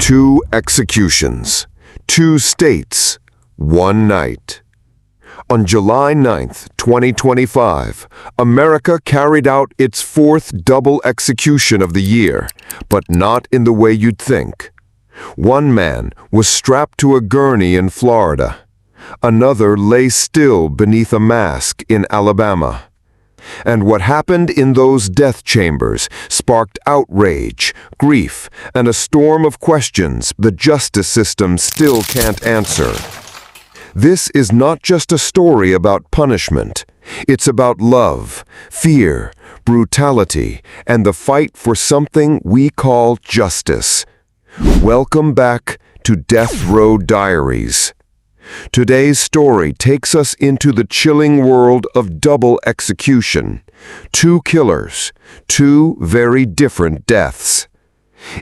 2 executions, 2 states, 1 night. On July 9, 2025, America carried out its 4th double execution of the year, but not in the way you'd think. One man was strapped to a gurney in Florida. Another lay still beneath a mask in Alabama. And what happened in those death chambers sparked outrage, grief, and a storm of questions the justice system still can't answer. This is not just a story about punishment. It's about love, fear, brutality, and the fight for something we call justice. Welcome back to Death Row Diaries. Today's story takes us into the chilling world of double execution. 2 killers, 2 very different deaths.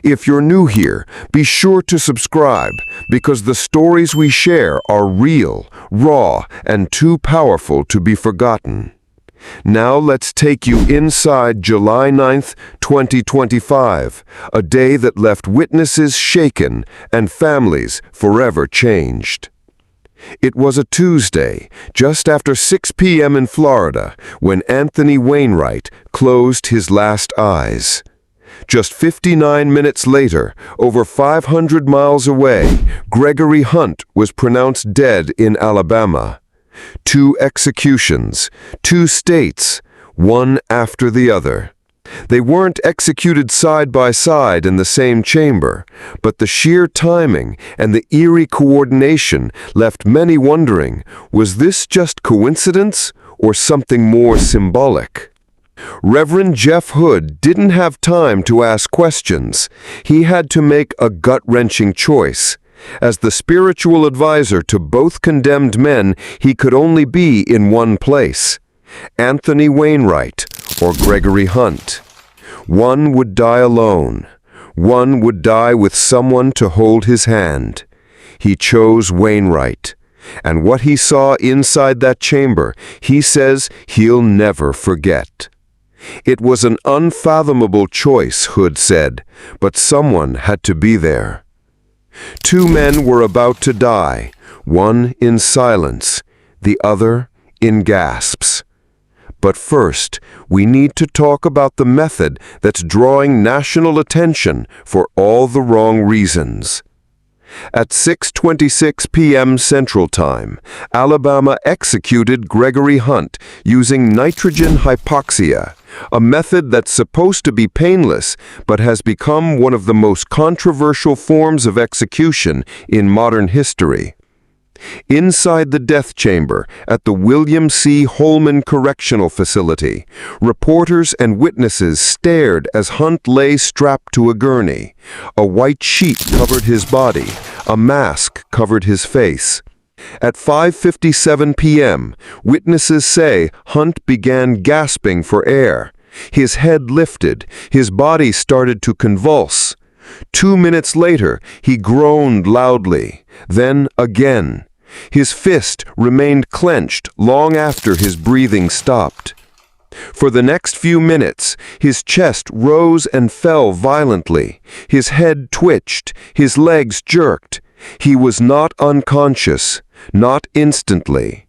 If you're new here, be sure to subscribe because the stories we share are real, raw, and too powerful to be forgotten. Now let's take you inside July 9th, 2025, a day that left witnesses shaken and families forever changed. It was a Tuesday, just after 6 p.m. in Florida, when Anthony Wainwright closed his last eyes. Just 59 minutes later, over 500 miles away, Gregory Hunt was pronounced dead in Alabama. 2 executions, 2 states, one after the other. They weren't executed side by side in the same chamber, but the sheer timing and the eerie coordination left many wondering, was this just coincidence or something more symbolic? Reverend Jeff Hood didn't have time to ask questions. He had to make a gut-wrenching choice. As the spiritual advisor to both condemned men, he could only be in one place: Anthony Wainwright or Gregory Hunt. One would die alone. One would die with someone to hold his hand. He chose Wainwright. And what he saw inside that chamber, he says he'll never forget. It was an unfathomable choice, Hood said, but someone had to be there. 2 men were about to die, one in silence, the other in gasps. But first, we need to talk about the method that's drawing national attention for all the wrong reasons. At 6:26 p.m. Central Time, Alabama executed Gregory Hunt using nitrogen hypoxia, a method that's supposed to be painless but has become one of the most controversial forms of execution in modern history. Inside the death chamber at the William C. Holman Correctional Facility, reporters and witnesses stared as Hunt lay strapped to a gurney. A white sheet covered his body. A mask covered his face. At 5:57 p.m., witnesses say Hunt began gasping for air. His head lifted. His body started to convulse. 2 minutes later, he groaned loudly. Then again. His fist remained clenched long after his breathing stopped. For the next few minutes, his chest rose and fell violently. His head twitched. His legs jerked. He was not unconscious, not instantly.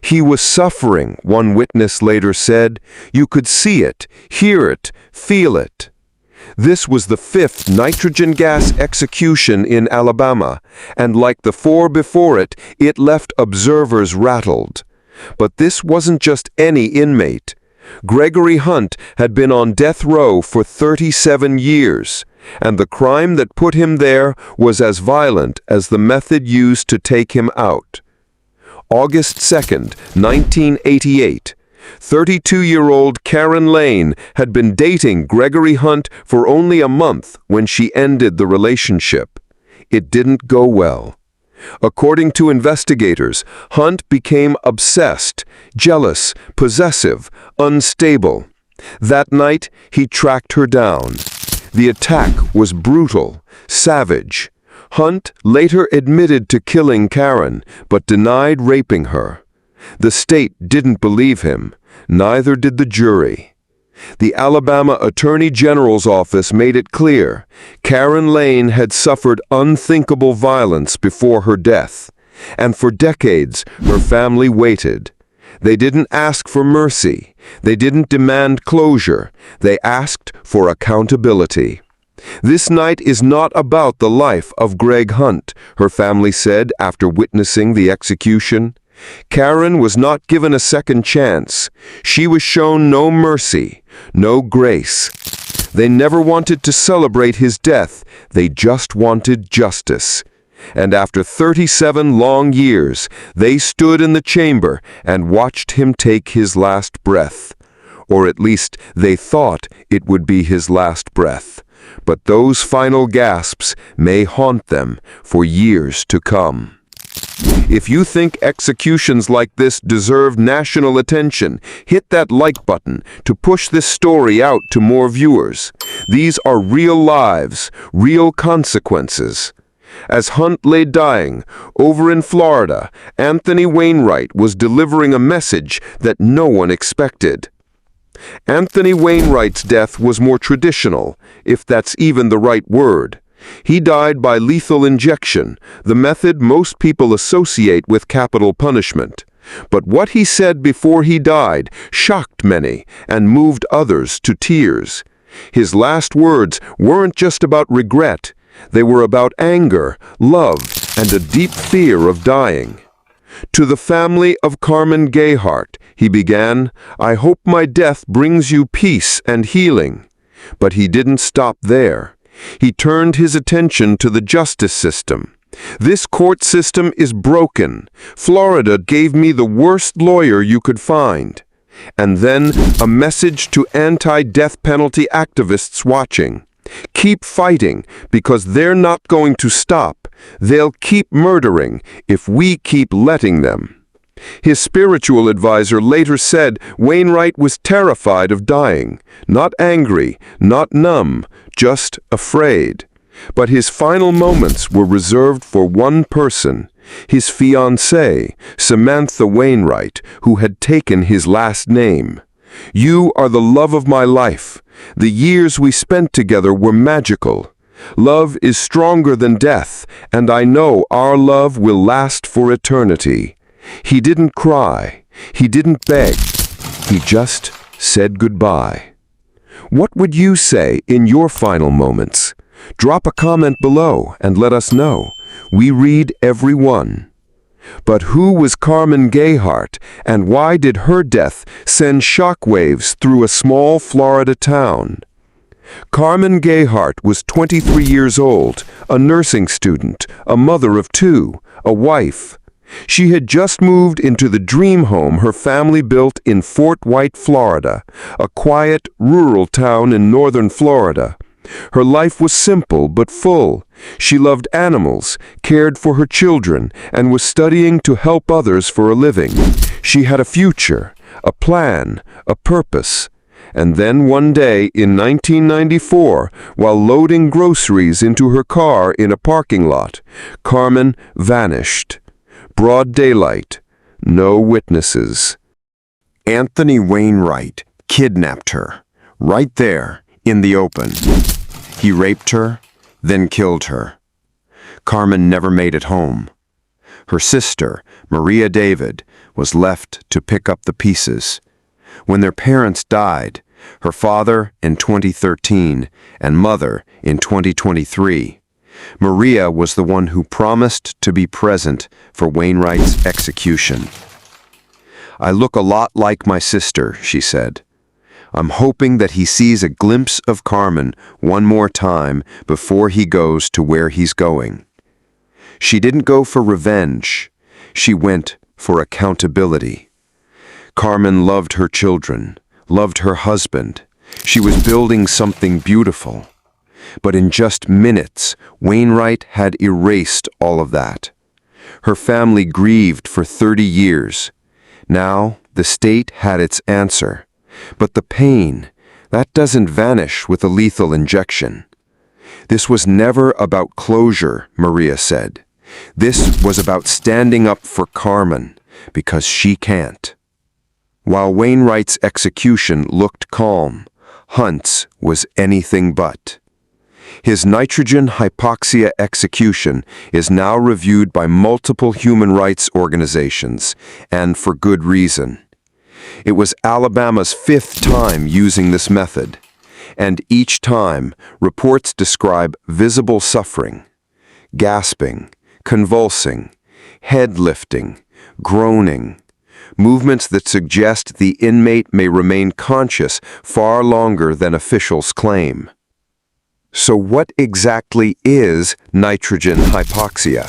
He was suffering, one witness later said. You could see it, hear it, feel it. This was the 5th nitrogen gas execution in Alabama, and like the 4 before it, it left observers rattled. But this wasn't just any inmate. Gregory Hunt had been on death row for 37 years, and the crime that put him there was as violent as the method used to take him out. August 2nd, 1988. 32-year-old Karen Lane had been dating Gregory Hunt for only a month when she ended the relationship. It didn't go well. According to investigators, Hunt became obsessed, jealous, possessive, unstable. That night, he tracked her down. The attack was brutal, savage. Hunt later admitted to killing Karen, but denied raping her. The state didn't believe him. Neither did the jury. The Alabama Attorney General's office made it clear Karen Lane had suffered unthinkable violence before her death, and for decades her family waited. They didn't ask for mercy. They didn't demand closure. They asked for accountability. "This night is not about the life of Greg Hunt," her family said after witnessing the execution. Karen was not given a second chance. She was shown no mercy, no grace. They never wanted to celebrate his death. They just wanted justice. And after 37 long years, they stood in the chamber and watched him take his last breath. Or at least they thought it would be his last breath. But those final gasps may haunt them for years to come. If you think executions like this deserve national attention, hit that like button to push this story out to more viewers. These are real lives, real consequences. As Hunt lay dying, over in Florida, Anthony Wainwright was delivering a message that no one expected. Anthony Wainwright's death was more traditional, if that's even the right word. He died by lethal injection, the method most people associate with capital punishment. But what he said before he died shocked many and moved others to tears. His last words weren't just about regret. They were about anger, love, and a deep fear of dying. "To the family of Carmen Gayheart," he began, "I hope my death brings you peace and healing." But he didn't stop there. He turned his attention to the justice system. "This court system is broken. Florida gave me the worst lawyer you could find." And then a message to anti-death penalty activists watching. "Keep fighting, because they're not going to stop. They'll keep murdering if we keep letting them." His spiritual advisor later said Wainwright was terrified of dying, not angry, not numb, just afraid. But his final moments were reserved for one person, his fiancée, Samantha Wainwright, who had taken his last name. "You are the love of my life. The years we spent together were magical. Love is stronger than death, and I know our love will last for eternity." He didn't cry. He didn't beg. He just said goodbye. What would you say in your final moments? Drop a comment below and let us know. We read every one. But who was Carmen Gayheart, and why did her death send shockwaves through a small Florida town? Carmen Gayheart was 23 years old, a nursing student, a mother of two, a wife. She had just moved into the dream home her family built in Fort White, Florida, a quiet, rural town in northern Florida. Her life was simple but full. She loved animals, cared for her children, and was studying to help others for a living. She had a future, a plan, a purpose. And then one day in 1994, while loading groceries into her car in a parking lot, Carmen vanished. Broad daylight, no witnesses. Anthony Wainwright kidnapped her, right there, in the open. He raped her, then killed her. Carmen never made it home. Her sister, Maria David, was left to pick up the pieces. When their parents died, her father in 2013 and mother in 2023, Maria was the one who promised to be present for Wainwright's execution. "I look a lot like my sister," she said. "I'm hoping that he sees a glimpse of Carmen one more time before he goes to where he's going." She didn't go for revenge. She went for accountability. Carmen loved her children, loved her husband. She was building something beautiful. But in just minutes, Wainwright had erased all of that. Her family grieved for 30 years. Now, the state had its answer. But the pain, that doesn't vanish with a lethal injection. This was never about closure, Maria said. This was about standing up for Carmen, because she can't. While Wainwright's execution looked calm, Hunt's was anything but. His nitrogen hypoxia execution is now reviewed by multiple human rights organizations, and for good reason. It was Alabama's 5th time using this method, and each time reports describe visible suffering, gasping, convulsing, head lifting, groaning, movements that suggest the inmate may remain conscious far longer than officials claim. So what exactly is nitrogen hypoxia?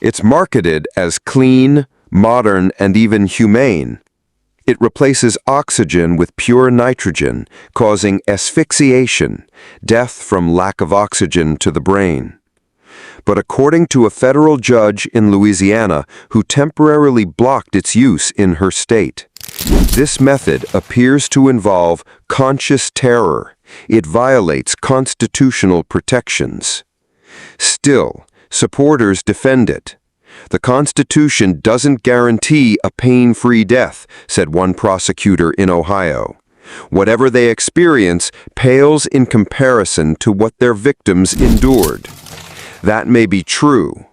It's marketed as clean, modern, and even humane. It replaces oxygen with pure nitrogen, causing asphyxiation, death from lack of oxygen to the brain. But according to a federal judge in Louisiana who temporarily blocked its use in her state, this method appears to involve conscious terror. It violates constitutional protections. Still, supporters defend it. The Constitution doesn't guarantee a pain-free death, said one prosecutor in Ohio. Whatever they experience pales in comparison to what their victims endured. That may be true,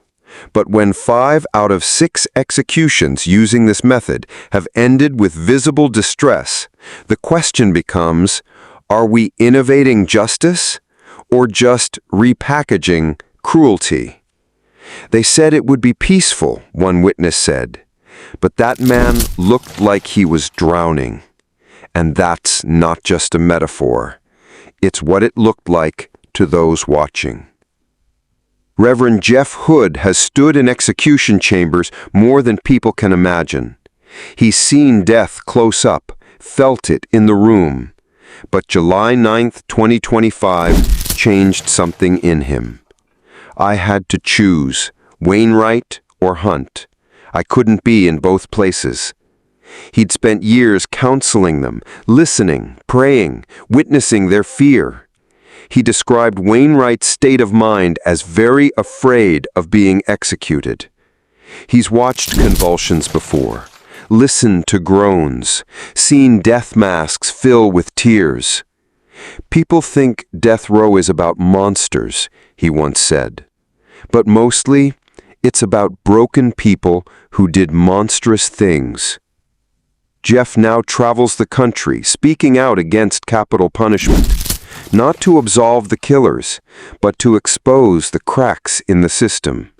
but when 5 out of 6 executions using this method have ended with visible distress, the question becomes, are we innovating justice or just repackaging cruelty? They said it would be peaceful, one witness said, but that man looked like he was drowning. And that's not just a metaphor. It's what it looked like to those watching. Reverend Jeff Hood has stood in execution chambers more than people can imagine. He's seen death close up, felt it in the room. But July 9, 2025 changed something in him. I had to choose, Wainwright or Hunt. I couldn't be in both places. He'd spent years counseling them, listening, praying, witnessing their fear. He described Wainwright's state of mind as very afraid of being executed. He's watched convulsions before, listened to groans, seen death masks fill with tears. People think death row is about monsters, he once said. But mostly, it's about broken people who did monstrous things. Jeff now travels the country, speaking out against capital punishment. Not to absolve the killers, but to expose the cracks in the system.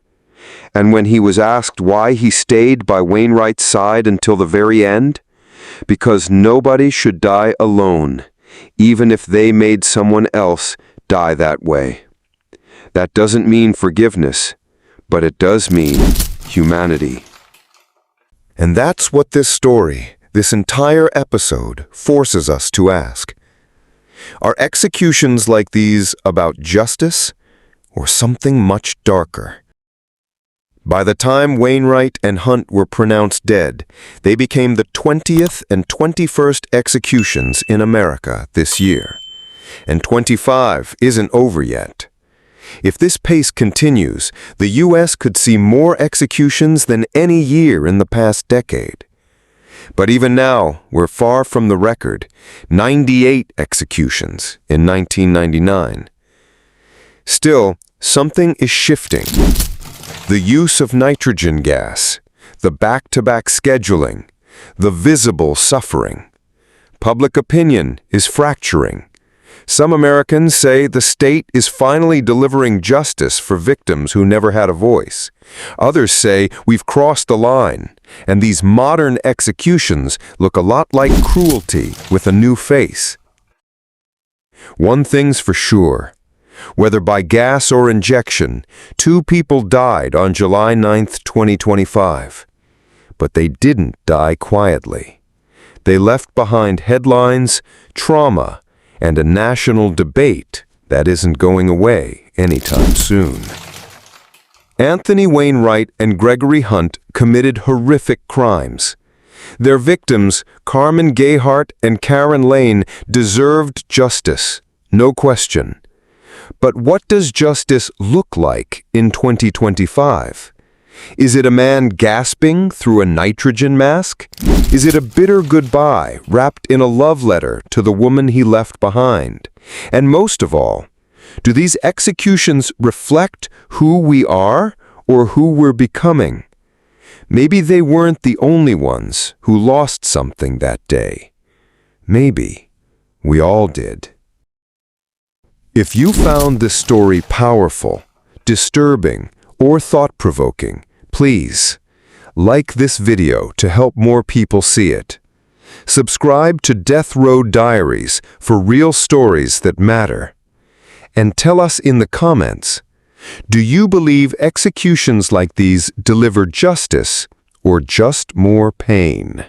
And when he was asked why he stayed by Wainwright's side until the very end, because nobody should die alone, even if they made someone else die that way. That doesn't mean forgiveness, but it does mean humanity. And that's what this story, this entire episode, forces us to ask. Are executions like these about justice or something much darker? By the time Wainwright and Hunt were pronounced dead, they became the 20th and 21st executions in America this year. And 25 isn't over yet. If this pace continues, the U.S. could see more executions than any year in the past decade. But even now, we're far from the record, 98 executions in 1999. Still, something is shifting. The use of nitrogen gas, the back-to-back scheduling, the visible suffering. Public opinion is fracturing. Some Americans say the state is finally delivering justice for victims who never had a voice. Others say we've crossed the line, and these modern executions look a lot like cruelty with a new face. One thing's for sure. Whether by gas or injection, 2 people died on July 9, 2025. But they didn't die quietly. They left behind headlines, trauma, and a national debate that isn't going away anytime soon. Anthony Wainwright and Gregory Hunt committed horrific crimes. Their victims, Carmen Gayheart and Karen Lane, deserved justice, no question. But what does justice look like in 2025? Is it a man gasping through a nitrogen mask? Is it a bitter goodbye wrapped in a love letter to the woman he left behind? And most of all, do these executions reflect who we are or who we're becoming? Maybe they weren't the only ones who lost something that day. Maybe we all did. If you found this story powerful, disturbing, or thought-provoking, please like this video to help more people see it. Subscribe to Death Row Diaries for real stories that matter. And tell us in the comments, do you believe executions like these deliver justice or just more pain?